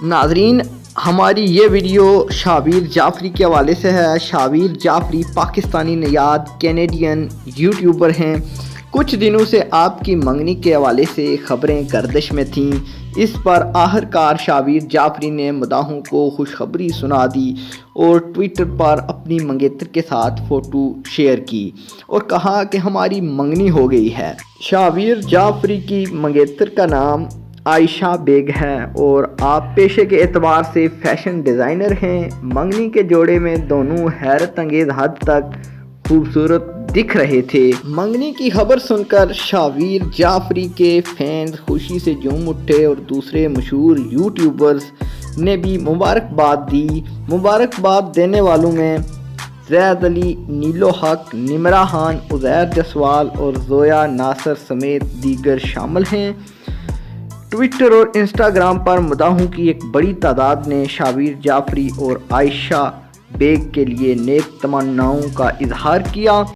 नाजरीन, हमारी ये वीडियो शाबिर जाफरी के हवाले से है। शाबिर जाफरी पाकिस्तानी नयाद कैनेडियन यूट्यूबर हैं। कुछ दिनों से आपकी मंगनी के हवाले से खबरें गर्दिश में थीं। इस पर आखिरकार शाबिर जाफरी ने मदाहों को खुशखबरी सुना दी और ट्विटर पर अपनी मंगेतर के साथ फ़ोटो शेयर की और कहा कि हमारी मंगनी हो गई है। शाबिर जाफरी की मंगेतर का नाम आयशा बेग है और आप पेशे के एतबार से फैशन डिज़ाइनर हैं। मंगनी के जोड़े में दोनों हैरत अंगेज हद तक खूबसूरत दिख रहे थे। मंगनी की खबर सुनकर शाबिर जाफरी के फैंस खुशी से झूम उठे और दूसरे मशहूर यूट्यूबर्स ने भी मुबारकबाद दी। मुबारकबाद देने वालों में ज़ैद अली, नीलो हक, निमरा खान, उज़ैर जसवाल और ज़ोया नासर समेत दीगर शामिल हैं। ट्विटर और इंस्टाग्राम पर मदाहों की एक बड़ी तादाद ने शाबिर जाफरी और आयशा बेग के लिए नेक तमन्नाओं का इजहार किया।